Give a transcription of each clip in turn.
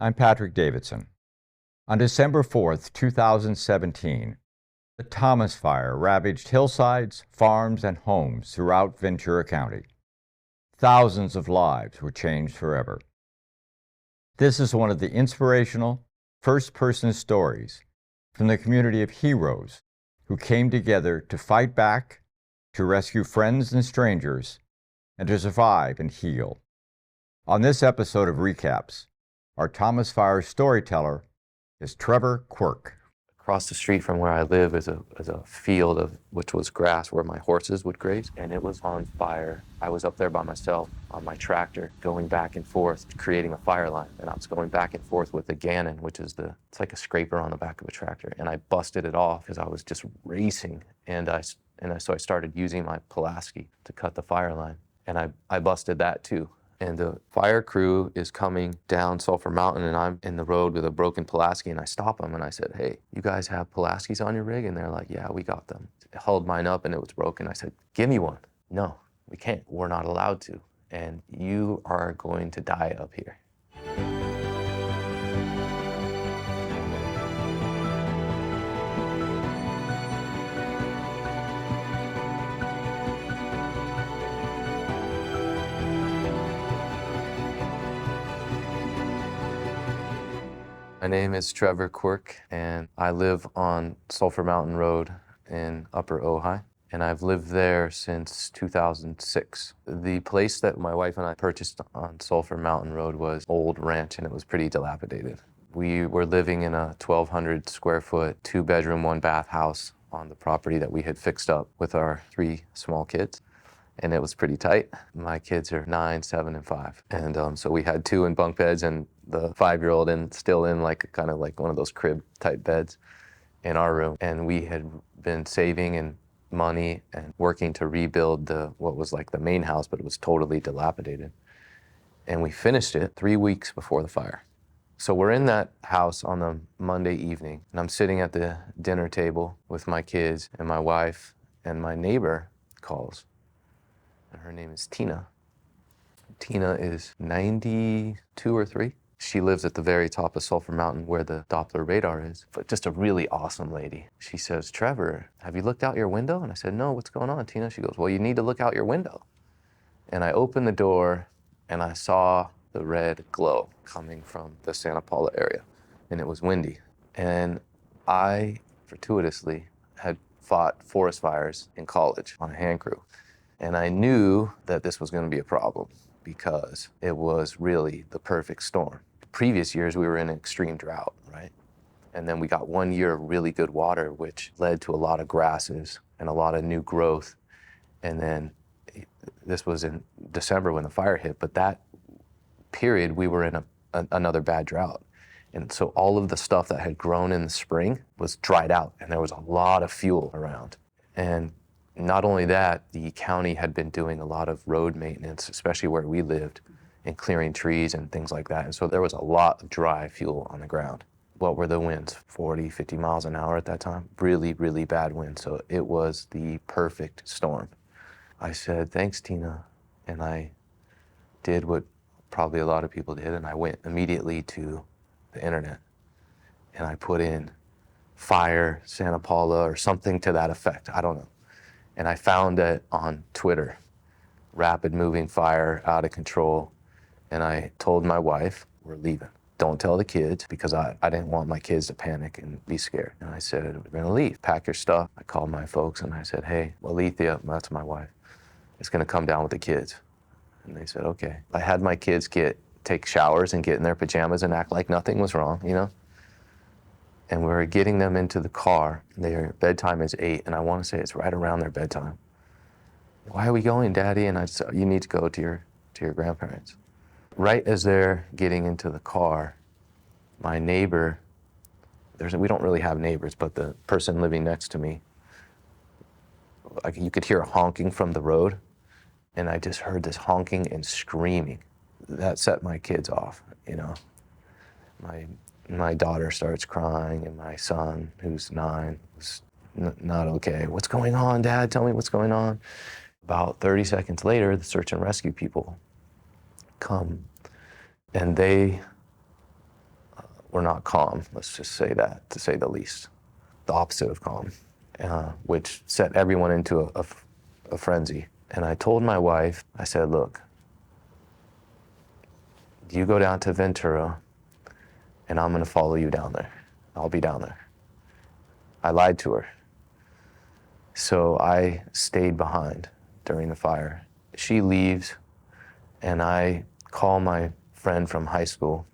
I'm Patrick Davidson. On December 4th, 2017, the Thomas Fire ravaged hillsides, farms, and homes throughout Ventura County. Thousands of lives were changed forever. This is one of the inspirational, first-person stories from the community of heroes who came together to fight back, to rescue friends and strangers, and to survive and heal. On this episode of ReCAPS, our Thomas Fire storyteller is Trevor Quirk. Across the street from where I live is a field which was grass where my horses would graze, and it was on fire. I was up there by myself on my tractor, going back and forth, creating a fire line. And I was going back and forth with the Gannon, which is it's like a scraper on the back of a tractor. And I busted it off because I was just racing. So I started using my Pulaski to cut the fire line. And I busted that too. And the fire crew is coming down Sulphur Mountain, and I'm in the road with a broken Pulaski, and I stop them and I said, "Hey, you guys have Pulaskis on your rig?" And they're like, "Yeah, we got them." I held mine up and it was broken. I said, "Give me one." "No, we can't. We're not allowed to. And you are going to die up here." My name is Trevor Quirk, and I live on Sulphur Mountain Road in Upper Ojai, and I've lived there since 2006. The place that my wife and I purchased on Sulphur Mountain Road was old ranch, and it was pretty dilapidated. We were living in a 1,200 square foot, 2-bedroom, 1-bath house on the property that we had fixed up with our 3 small kids. And it was pretty tight. My kids are 9, 7, and 5. And so we had 2 in bunk beds and the 5-year-old still in kind of like one of those crib type beds in our room. And we had been saving money and working to rebuild what was like the main house, but it was totally dilapidated. And we finished it 3 weeks before the fire. So we're in that house on the Monday evening, and I'm sitting at the dinner table with my kids and my wife, and my neighbor calls. Her name is Tina. Tina is 92 or 3. She lives at the very top of Sulphur Mountain where the Doppler radar is, but just a really awesome lady. She says, "Trevor, have you looked out your window?" And I said, "No, what's going on, Tina?" She goes, "Well, you need to look out your window." And I opened the door and I saw the red glow coming from the Santa Paula area, and it was windy. And I, fortuitously, had fought forest fires in college on a hand crew. And I knew that this was going to be a problem because it was really the perfect storm. Previous years, we were in an extreme drought, right? And then we got 1 year of really good water, which led to a lot of grasses and a lot of new growth. And then this was in December when the fire hit, but that period, we were in another bad drought. And so all of the stuff that had grown in the spring was dried out, and there was a lot of fuel around. And not only that, the county had been doing a lot of road maintenance, especially where we lived, and clearing trees and things like that. And so there was a lot of dry fuel on the ground. What were the winds? 40, 50 miles an hour at that time? Really, really bad winds. So it was the perfect storm. I said, "Thanks, Tina." And I did what probably a lot of people did, and I went immediately to the internet. And I put in fire Santa Paula or something to that effect. I don't know. And I found it on Twitter, rapid moving fire, out of control. And I told my wife, "We're leaving. Don't tell the kids," because I didn't want my kids to panic and be scared. And I said, "We're gonna leave. Pack your stuff." I called my folks and I said, "Hey, Alethea," that's my wife, "is gonna come down with the kids." And they said, "Okay." I had my kids take showers and get in their pajamas and act like nothing was wrong, you know? And we were getting them into the car. Their bedtime is 8, and I want to say it's right around their bedtime. "Why are we going, Daddy?" And I said, "You need to go to your grandparents." Right as they're getting into the car, my neighbor, we don't really have neighbors, but the person living next to me, you could hear a honking from the road, and I just heard this honking and screaming. That set my kids off, you know. My daughter starts crying, and my son, who's 9, was not okay. "What's going on, Dad? Tell me what's going on." About 30 seconds later, the search and rescue people come, and they were not calm, let's just say that, to say the least. The opposite of calm, which set everyone into a frenzy. And I told my wife, I said, look, you go down to Ventura and I'm gonna follow you down there. I'll be down there. I lied to her. So I stayed behind during the fire. She leaves and I call my friend from high school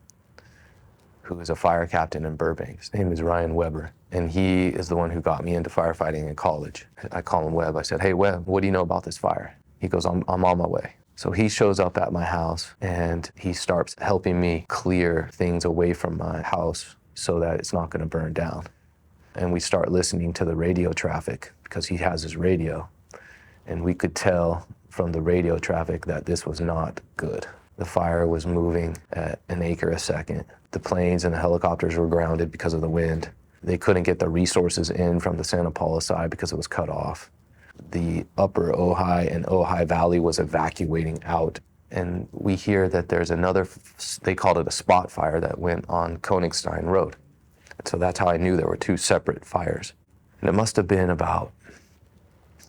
who is a fire captain in Burbank. His name is Ryan Weber, and he is the one who got me into firefighting in college. I call him Webb. I said, hey, Webb, what do you know about this fire? He goes, I'm on my way. So he shows up at my house, and he starts helping me clear things away from my house so that it's not gonna burn down. And we start listening to the radio traffic because he has his radio. And we could tell from the radio traffic that this was not good. The fire was moving at an acre a second. The planes and the helicopters were grounded because of the wind. They couldn't get the resources in from the Santa Paula side because it was cut off. The upper Ojai and Ojai Valley was evacuating out. And we hear that there's another, they called it a spot fire, that went on Königstein Road. So that's how I knew there were two separate fires. And it must have been about,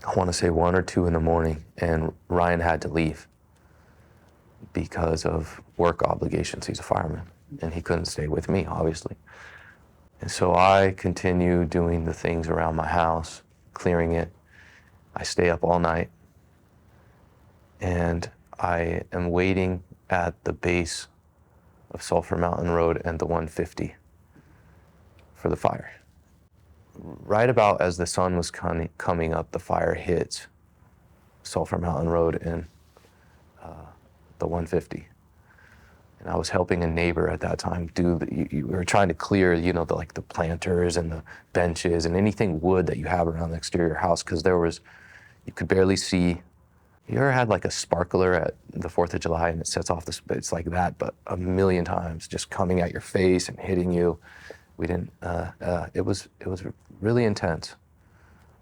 I want to say 1 or 2 in the morning, and Ryan had to leave because of work obligations. He's a fireman, and he couldn't stay with me, obviously. And so I continue doing the things around my house, clearing it. I stay up all night, and I am waiting at the base of Sulphur Mountain Road and the 150 for the fire. Right about as the sun was coming up, the fire hits Sulphur Mountain Road and the 150. And I was helping a neighbor at that time do we were trying to clear, you know, the planters and the benches and anything wood that you have around the exterior house, because you could barely see. You ever had like a sparkler at the 4th of July and it sets off it's like that, but a million times, just coming at your face and hitting you. We didn't, it was really intense.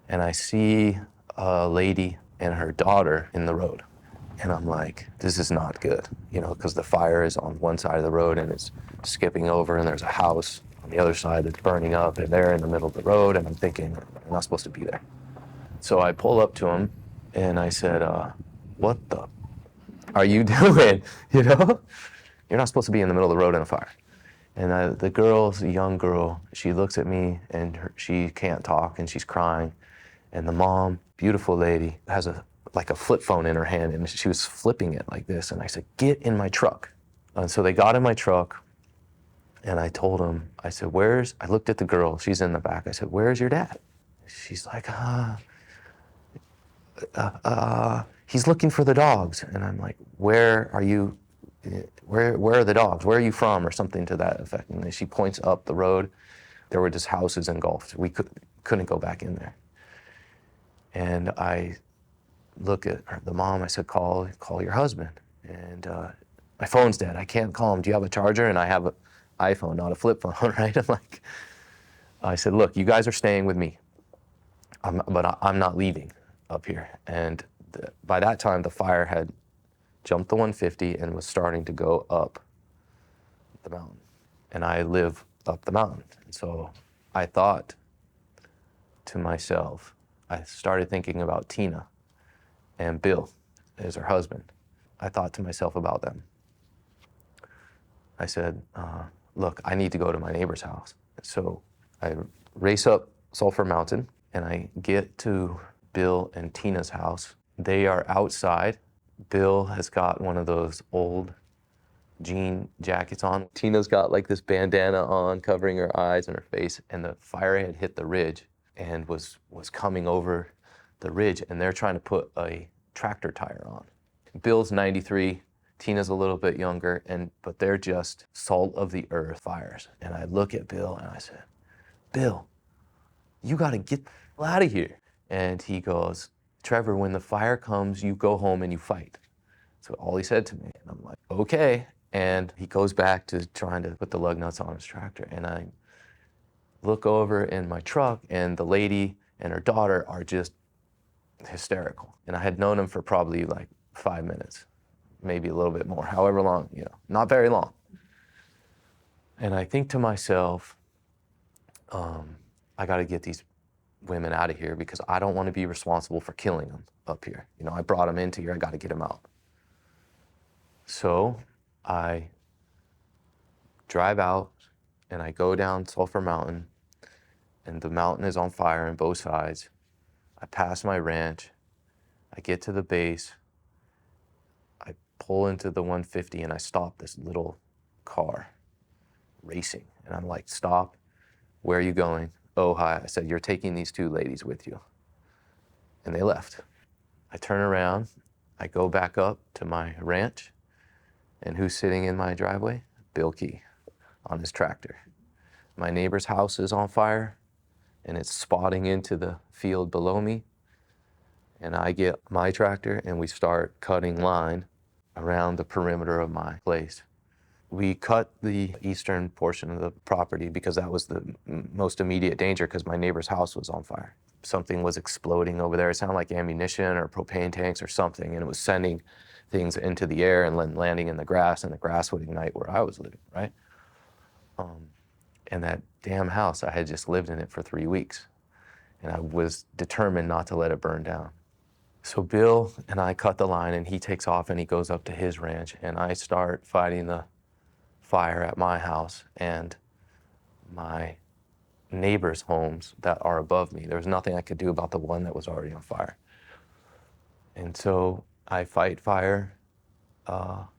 And I see a lady and her daughter in the road. And I'm like, this is not good, you know, because the fire is on one side of the road and it's skipping over, and there's a house on the other side that's burning up, and they're in the middle of the road, and I'm thinking, I'm not supposed to be there. So I pull up to him and I said, what the are you doing? You know, you're not supposed to be in the middle of the road in a fire. And the girl's a young girl. She looks at me and she can't talk and she's crying. And the mom, beautiful lady, has like a flip phone in her hand, and she was flipping it like this. And I said, get in my truck. And so they got in my truck, and I told them, I said, I looked at the girl, she's in the back. I said, where's your dad? She's like, he's looking for the dogs. And I'm like, where are you? Where are the dogs? Where are you from? Or something to that effect. And then she points up the road. There were just houses engulfed. We couldn't go back in there. And I look at the mom. I said, call your husband. And my phone's dead. I can't call him. Do you have a charger? And I have an iPhone, not a flip phone, right? I said, look, you guys are staying with me, but I'm not leaving up here. And by that time, the fire had jumped the 150 and was starting to go up the mountain. And I live up the mountain. And so I thought to myself, I started thinking about Tina and Bill as her husband. I thought to myself about them. I said, look, I need to go to my neighbor's house. So I race up Sulphur Mountain and I get to Bill and Tina's house. They are outside. Bill has got one of those old jean jackets on. Tina's got like this bandana on covering her eyes and her face, and the fire had hit the ridge and was coming over the ridge, and they're trying to put a tractor tire on. Bill's 93, Tina's a little bit younger, but they're just salt of the earth fires. And I look at Bill and I said, Bill, you gotta get out of here. And he goes, Trevor, when the fire comes, you go home and you fight. So all he said to me, and I'm like, okay. And he goes back to trying to put the lug nuts on his tractor. And I look over in my truck, and the lady and her daughter are just hysterical. And I had known them for probably like 5 minutes, maybe a little bit more, however long, you know, not very long. And I think to myself, I got to get these women out of here because I don't want to be responsible for killing them up here. You know, I brought them into here, I got to get them out. So I drive out and I go down Sulphur Mountain, and the mountain is on fire on both sides. I pass my ranch, I get to the base, I pull into the 150 and I stop this little car racing. And I'm like, stop, where are you going? Ojai. I said, you're taking these two ladies with you. And they left. I turn around, I go back up to my ranch, and who's sitting in my driveway? Bill Key on his tractor. My neighbor's house is on fire, and it's spotting into the field below me. And I get my tractor, and we start cutting line around the perimeter of my place. We cut the eastern portion of the property because that was the most immediate danger because my neighbor's house was on fire. Something was exploding over there. It sounded like ammunition or propane tanks or something, and it was sending things into the air and then landing in the grass, and the grass would ignite where I was living, right? And that damn house, I had just lived in it for 3 weeks, and I was determined not to let it burn down. So Bill and I cut the line, and he takes off and he goes up to his ranch, and I start fighting the fire at my house and my neighbors' homes that are above me. There was nothing I could do about the one that was already on fire. And so I fight fire all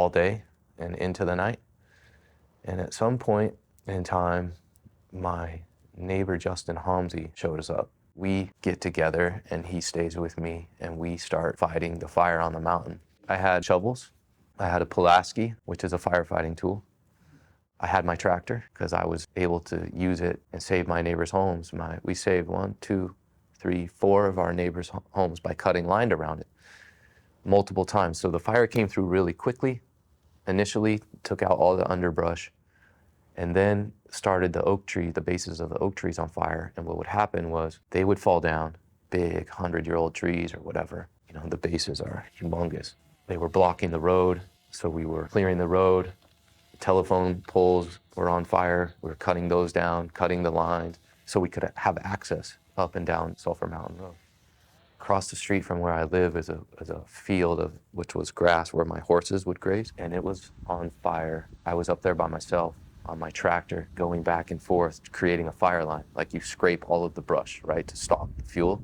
day and into the night. And at some point in time, my neighbor Justin Homsey shows up. We get together and he stays with me and we start fighting the fire on the mountain. I had shovels. I had a Pulaski, which is a firefighting tool. I had my tractor because I was able to use it and save my neighbors' homes. We saved 1, 2, 3, 4 of our neighbors' homes by cutting line around it multiple times. So the fire came through really quickly. Initially, took out all the underbrush, and then started the bases of the oak trees on fire. And what would happen was they would fall down, big 100-year-old trees or whatever. You know, the bases are humongous. They were blocking the road, so we were clearing the road. Telephone poles were on fire. We were cutting those down, cutting the lines, so we could have access up and down Sulphur Mountain Road. Across the street from where I live is a field which was grass where my horses would graze, and it was on fire. I was up there by myself on my tractor, going back and forth, creating a fire line. Like you scrape all of the brush, right, to stop the fuel,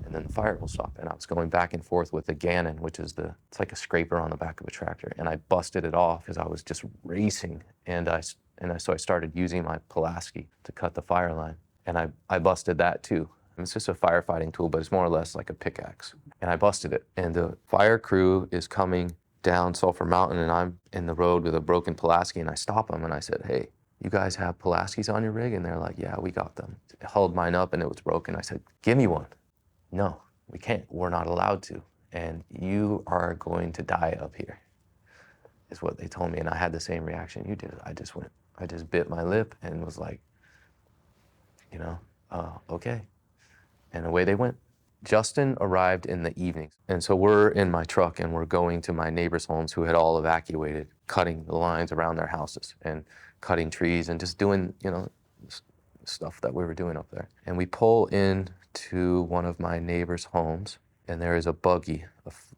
and then the fire will stop. And I was going back and forth with a Gannon, which is it's like a scraper on the back of a tractor, and I busted it off because I was just racing, so I started using my Pulaski to cut the fire line, and I busted that too. It's just a firefighting tool, but it's more or less like a pickaxe. And I busted it, and the fire crew is coming down Sulphur Mountain, and I'm in the road with a broken Pulaski, and I stop them, and I said, hey, you guys have Pulaskis on your rig? And they're like, yeah, we got them. I held mine up, and it was broken. I said, give me one. No, we can't. We're not allowed to. And you are going to die up here, is what they told me. And I had the same reaction you did. I just bit my lip and was like, okay. And away they went. Justin arrived in the evening. And so we're in my truck and we're going to my neighbors' homes who had all evacuated, cutting the lines around their houses and cutting trees and just doing, stuff that we were doing up there. And we pull in to one of my neighbors' homes, and there is a buggy,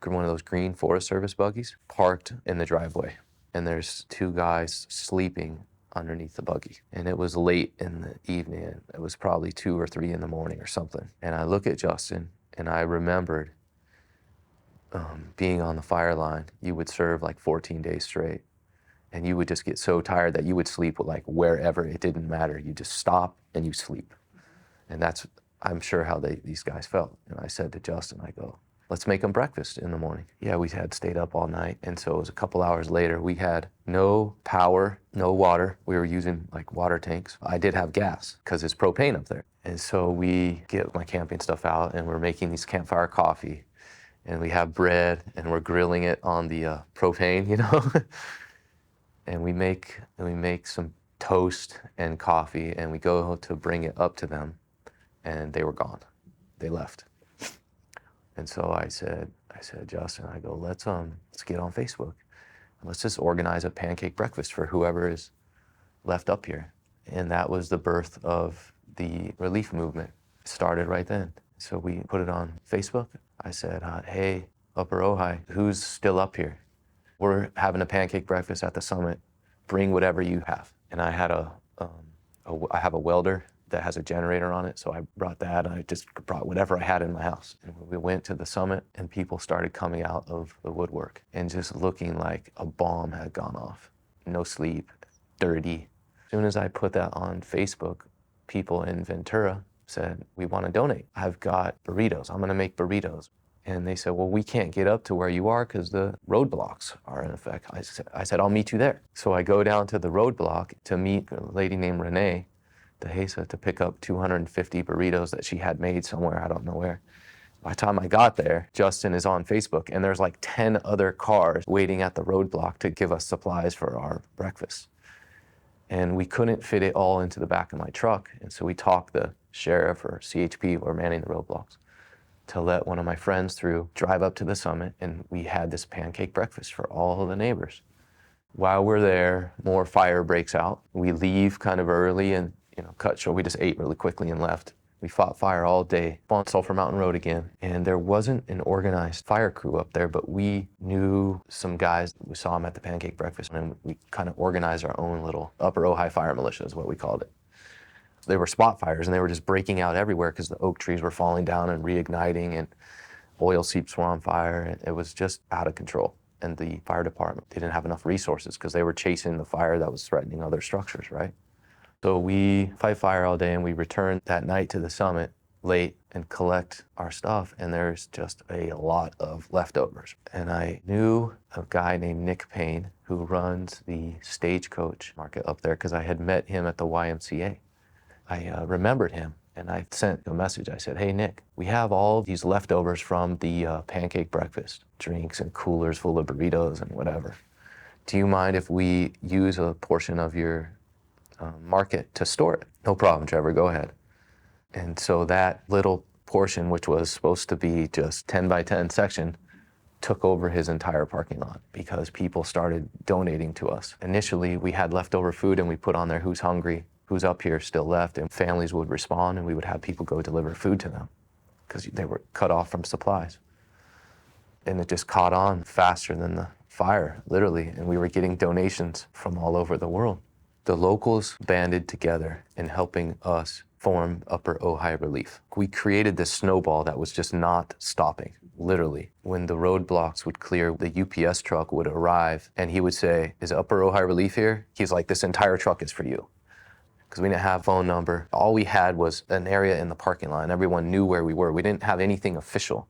one of those green Forest Service buggies, parked in the driveway. And there's 2 guys sleeping underneath the buggy. And it was late in the evening. It was probably 2 or 3 in the morning or something. And I look at Justin, and I remembered being on the fire line. You would serve like 14 days straight. And you would just get so tired that you would sleep like wherever. It didn't matter. You just stop and you sleep. And that's, I'm sure, how these guys felt. And I said to Justin, I go, let's make them breakfast in the morning. Yeah, we had stayed up all night. And so it was a couple hours later. We had no power, no water. We were using like water tanks. I did have gas because it's propane up there. And so we get my camping stuff out and we're making these campfire coffee. And we have bread and we're grilling it on the propane, And we make some toast and coffee, and we go to bring it up to them, and they were gone. They left. And so I said, Justin, I go, let's get on Facebook. let's just organize a pancake breakfast for whoever is left up here. And that was the birth of the relief movement. It started right then. So we put it on Facebook. I said, hey, Upper Ojai, who's still up here? We're having a pancake breakfast at the summit. Bring whatever you have. And I had I have a welder that has a generator on it, so I brought that. I just brought whatever I had in my house. And we went to the summit, and people started coming out of the woodwork and just looking like a bomb had gone off. No sleep, dirty. As soon as I put that on Facebook, people in Ventura said, we want to donate. I've got burritos. I'm going to make burritos. And they said, well, we can't get up to where you are because the roadblocks are in effect. I said, I'll meet you there. So I go down to the roadblock to meet a lady named Renee DeHesa to pick up 250 burritos that she had made somewhere, I don't know where. By the time I got there, Justin is on Facebook, and there's like 10 other cars waiting at the roadblock to give us supplies for our breakfast. And we couldn't fit it all into the back of my truck, and so we talked the sheriff or CHP who are manning the roadblocks to let one of my friends through, drive up to the summit, and we had this pancake breakfast for all of the neighbors. While we're there, more fire breaks out. We leave kind of early and cut short. We just ate really quickly and left. We fought fire all day on Sulphur Mountain Road again. And there wasn't an organized fire crew up there, but we knew some guys. We saw them at the pancake breakfast, and we kind of organized our own little Upper Ojai Fire Militia is what we called it. They were spot fires, and they were just breaking out everywhere because the oak trees were falling down and reigniting, and oil seeps were on fire. And it was just out of control. And the fire department didn't have enough resources because they were chasing the fire that was threatening other structures, right? So we fight fire all day, and we return that night to the summit late and collect our stuff, and there's just a lot of leftovers. And I knew a guy named Nick Payne who runs the Stagecoach market up there because I had met him at the YMCA. I remembered him, and I sent a message. I said, hey, Nick, we have all these leftovers from the pancake breakfast, drinks and coolers full of burritos and whatever. Do you mind if we use a portion of your market to store it? No problem, Trevor, go ahead. And so that little portion, which was supposed to be just 10 by 10 section, took over his entire parking lot because people started donating to us. Initially, we had leftover food, and we put on there who's hungry, who's up here still left, and families would respond, and we would have people go deliver food to them because they were cut off from supplies. And it just caught on faster than the fire, literally, and we were getting donations from all over the world. The locals banded together in helping us form Upper Ojai Relief. We created this snowball that was just not stopping, literally. When the roadblocks would clear, the UPS truck would arrive, and he would say, is Upper Ojai Relief here? He's like, this entire truck is for you. Because we didn't have a phone number. All we had was an area in the parking lot, and everyone knew where we were. We didn't have anything official.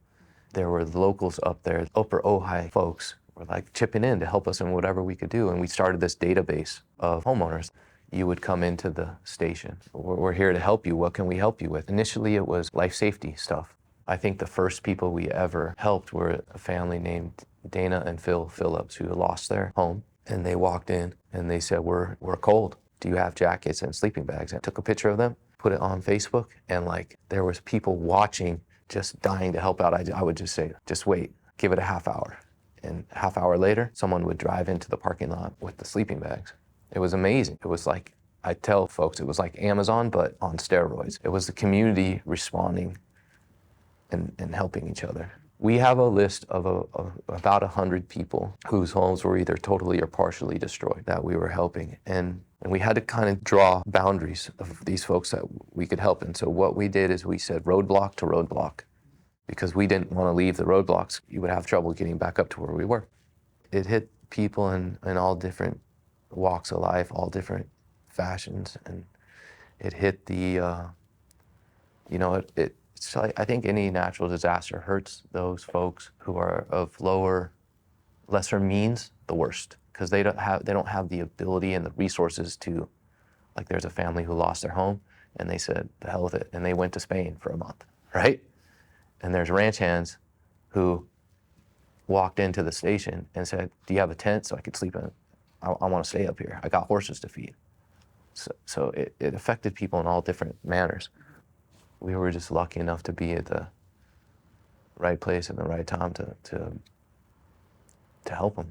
There were locals up there, Upper Ojai folks were like chipping in to help us in whatever we could do. And we started this database of homeowners. You would come into the station. We're here to help you. What can we help you with? Initially, it was life safety stuff. I think the first people we ever helped were a family named Dana and Phil Phillips who lost their home. And they walked in and they said, we're cold. Do you have jackets and sleeping bags? I took a picture of them, put it on Facebook, and there was people watching, just dying to help out. I would just say, just wait, give it a half hour. And a half hour later, someone would drive into the parking lot with the sleeping bags. It was amazing. It was like, I tell folks, it was like Amazon, but on steroids. It was the community responding and helping each other. We have a list of about 100 people whose homes were either totally or partially destroyed that we were helping. And we had to kind of draw boundaries of these folks that we could help. And so what we did is we said roadblock to roadblock, because we didn't want to leave the roadblocks. You would have trouble getting back up to where we were. It hit people in all different walks of life, all different fashions. And it hit the, it's like, I think any natural disaster hurts those folks who are of lesser means the worst, because they don't have the ability and the resources to, like there's a family who lost their home and they said, the hell with it, and they went to Spain for a month, right? And there's ranch hands who walked into the station and said, do you have a tent so I could sleep in it? I want to stay up here. I got horses to feed. So it affected people in all different manners. We were just lucky enough to be at the right place at the right time to help them.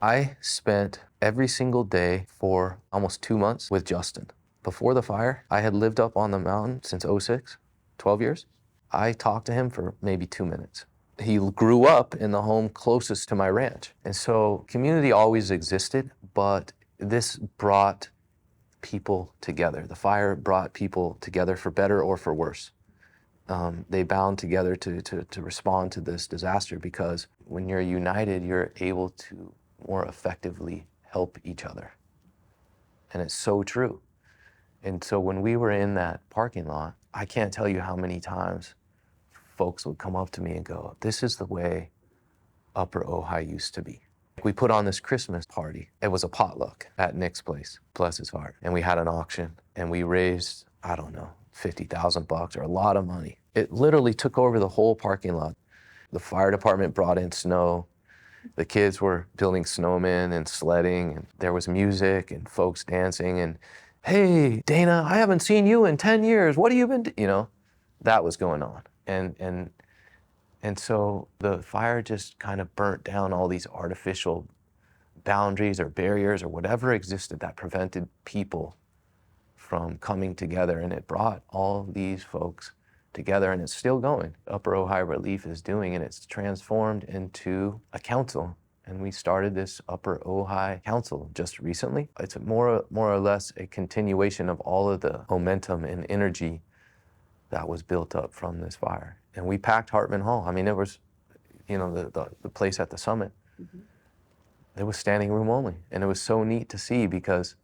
I spent every single day for almost 2 months with Justin. Before the fire, I had lived up on the mountain since '06, 12 years. I talked to him for maybe 2 minutes. He grew up in the home closest to my ranch. And so community always existed, but this brought people together. The fire brought people together for better or for worse. They bound together to respond to this disaster, because when you're united, you're able to more effectively help each other. And it's so true. And so when we were in that parking lot, I can't tell you how many times folks would come up to me and go, "This is the way Upper Ojai used to be." We put on this Christmas party. It was a potluck at Nick's place, bless his heart. And we had an auction and we raised, I don't know, $50,000 or a lot of money. It literally took over the whole parking lot. The fire department brought in snow. The kids were building snowmen and sledding, and there was music and folks dancing and, "Hey, Dana, I haven't seen you in 10 years. What have you been You know, that was going on. And so the fire just kind of burnt down all these artificial boundaries or barriers or whatever existed that prevented people from coming together, and it brought all these folks together, and it's still going. Upper Ojai Relief is doing, and it's transformed into a council. And we started this Upper Ojai Council just recently. It's more or less a continuation of all of the momentum and energy that was built up from this fire. And we packed Hartman Hall. I mean, it was, the place at the summit. Mm-hmm. It was standing room only. And it was so neat to see, because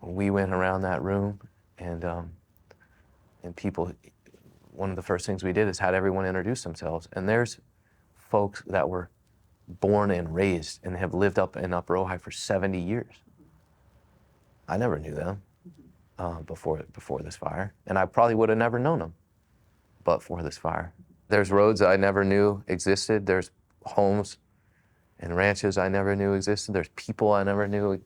we went around that room and people, one of the first things we did is had everyone introduce themselves. And there's folks that were born and raised and have lived up in Upper Ojai for 70 years. I never knew them before this fire. And I probably would have never known them but for this fire. There's roads I never knew existed. There's homes and ranches I never knew existed. There's people I never knew.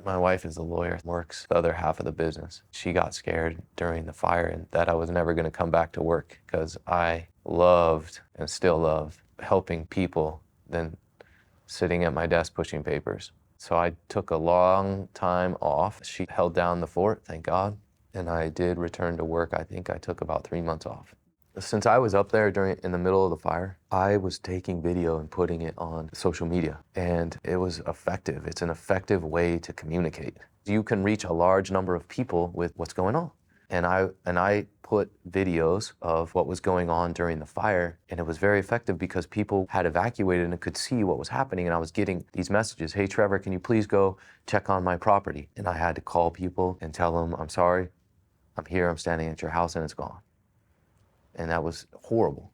My wife is a lawyer, works the other half of the business. She got scared during the fire and that I was never going to come back to work, because I loved and still love helping people than sitting at my desk pushing papers. So I took a long time off. She held down the fort, thank God. And I did return to work. I think I took about 3 months off. Since I was up there in the middle of the fire, I was taking video and putting it on social media, and it was effective. It's an effective way to communicate. You can reach a large number of people with what's going on. And I put videos of what was going on during the fire, and it was very effective because people had evacuated and could see what was happening. And I was getting these messages, "Hey, Trevor, can you please go check on my property?" And I had to call people and tell them, "I'm sorry, I'm here, I'm standing at your house and it's gone." And that was horrible.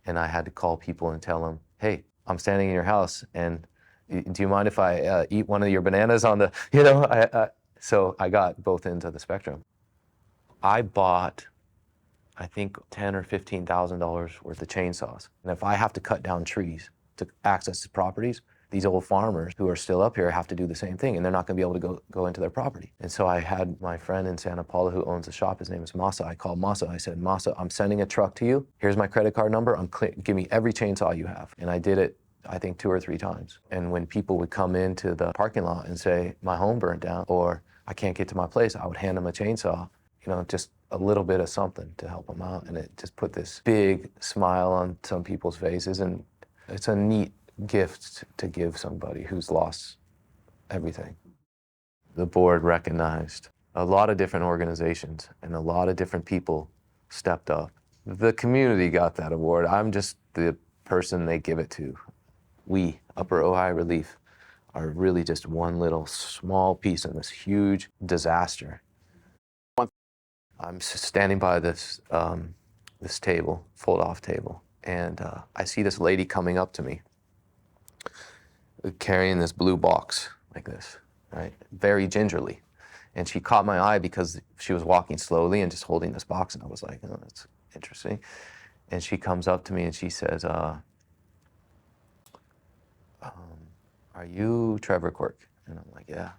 And I had to call people and tell them, "Hey, I'm standing in your house, and do you mind if I eat one of your bananas on the," so I got both ends of the spectrum. I bought, I think, $10,000 or $15,000 worth of chainsaws. And if I have to cut down trees to access the properties, these old farmers who are still up here have to do the same thing, and they're not going to be able to go into their property. And so I had my friend in Santa Paula who owns a shop. His name is Masa. I called Masa. I said, "Masa, I'm sending a truck to you. Here's my credit card number. Give me every chainsaw you have." And I did it, I think, 2 or 3 times. And when people would come into the parking lot and say, "My home burned down," or "I can't get to my place," I would hand them a chainsaw, just a little bit of something to help them out. And it just put this big smile on some people's faces. And it's a neat gift to give somebody who's lost everything. The board recognized a lot of different organizations, and a lot of different people stepped up. The community got that award. I'm just the person they give it to. We, Upper Ojai Relief, are really just one little small piece in this huge disaster. I'm standing by this table, fold-off table, and I see this lady coming up to me, carrying this blue box like this, right? Very gingerly. And she caught my eye because she was walking slowly and just holding this box, and I was like, "Oh, that's interesting." And she comes up to me and she says, "Are you Trevor Quirk?" And I'm like, "Yeah."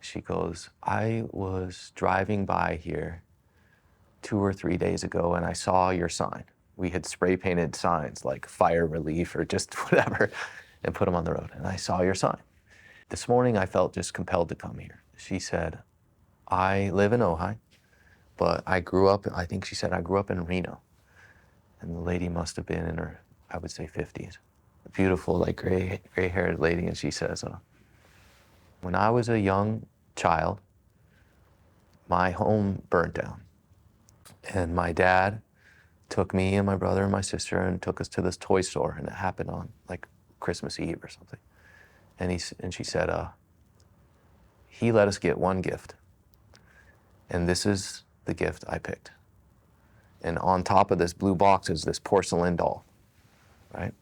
She goes, "I was driving by here 2 or 3 days ago and I saw your sign. We had spray painted signs like fire relief or just whatever. and put them on the road. And I saw your sign. This morning I felt just compelled to come here. She said, I live in Ojai, but I grew up, I think she said, I grew up in Reno. And the lady must have been in her, I would say 50s. A beautiful, like gray-haired lady. And she says, when I was a young child, my home burnt down. And my dad took me and my brother and my sister and took us to this toy store, and it happened on like Christmas Eve or something. And she said, he let us get one gift, and this is the gift I picked. And on top of this blue box is this porcelain doll, right?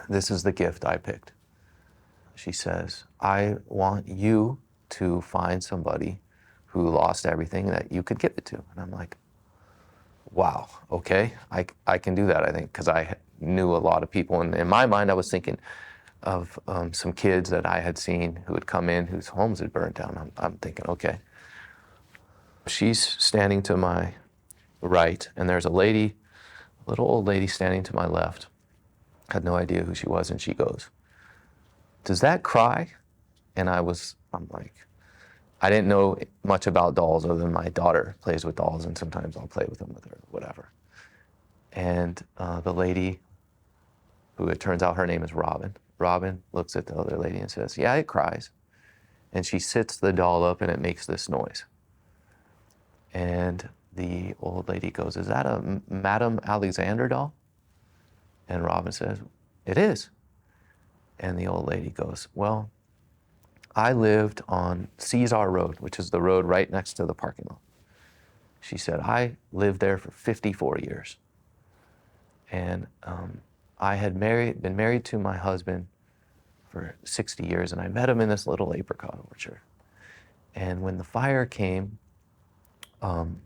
This is the gift I picked. She says, I want you to find somebody who lost everything that you could give it to. And I'm like, wow, okay, I can do that, I think, because I knew a lot of people. And in my mind, I was thinking of some kids that I had seen who had come in whose homes had burned down. I'm thinking, okay. She's standing to my right, and there's a lady, a little old lady standing to my left. I had no idea who she was, and she goes, does that cry? And I'm like, I didn't know much about dolls other than my daughter plays with dolls, and sometimes I'll play with them with her, whatever. And the lady, who it turns out her name is Robin, looks at the other lady and says, yeah, it cries. And she sits the doll up and it makes this noise. And the old lady goes, is that a Madame Alexander doll? And Robin says, it is. And the old lady goes, well, I lived on Caesar Road, which is the road right next to the parking lot. She said, I lived there for 54 years. And I had been married to my husband for 60 years, and I met him in this little apricot orchard. And when the fire came,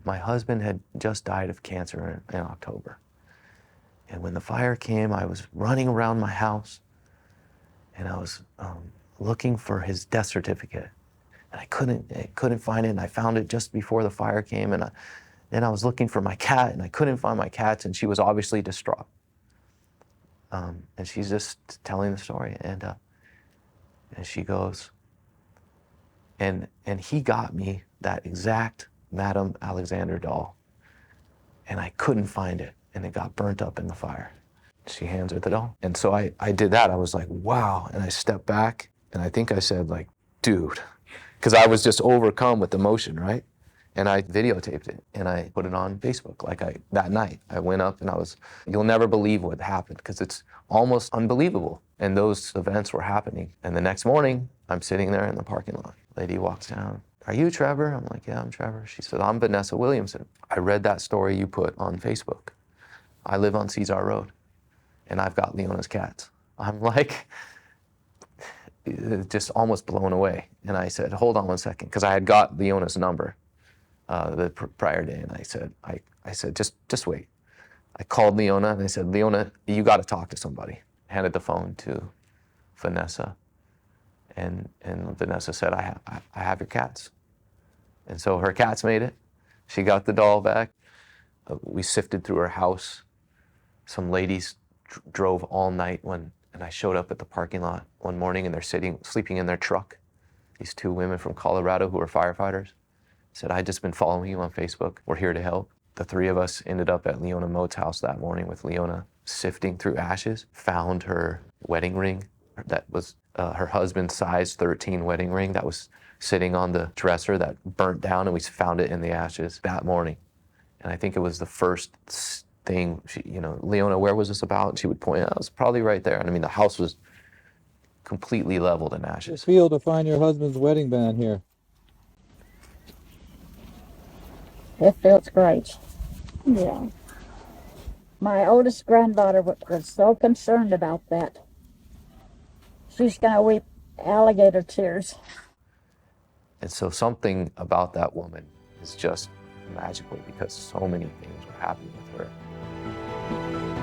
my husband had just died of cancer in October. And when the fire came, I was running around my house, and I was looking for his death certificate. And I couldn't find it, and I found it just before the fire came, and then I was looking for my cat, and I couldn't find my cats, and she was obviously distraught. And she's just telling the story, and she goes, and he got me that exact Madame Alexander doll, and I couldn't find it, and it got burnt up in the fire. She hands her the doll. And so I did that. I was like, wow. And I stepped back, and I think I said, like, dude, because I was just overcome with emotion, right? And I videotaped it, and I put it on Facebook. That night, I went up, and you'll never believe what happened, because it's almost unbelievable. And those events were happening. And the next morning, I'm sitting there in the parking lot. Lady walks down. Are you Trevor? I'm like, yeah, I'm Trevor. She said, I'm Vanessa Williamson. I read that story you put on Facebook. I live on Caesar Road, and I've got Leona's cats. I'm like, just almost blown away. And I said, hold on one second, because I had got Leona's number the prior day, and I said, just wait. I called Leona, and I said, Leona, you got to talk to somebody. Handed the phone to Vanessa, and Vanessa said, I have your cats. And so her cats made it. She got the doll back. We sifted through her house. Some ladies drove all night and I showed up at the parking lot one morning, and they're sleeping in their truck. These two women from Colorado who are firefighters said, I'd just been following you on Facebook. We're here to help. The three of us ended up at Leona Mote's house that morning with Leona sifting through ashes, found her wedding ring that was her husband's size 13 wedding ring that was sitting on the dresser that burnt down, and we found it in the ashes that morning. And I think it was the first thing, Leona, where was this about? And she would point out, it was probably right there. And I mean, the house was completely leveled in ashes. Feel to find your husband's wedding band here. It feels great. Yeah. My oldest granddaughter was so concerned about that. She's going to weep alligator tears. And so something about that woman is just magical, because so many things were happening with her.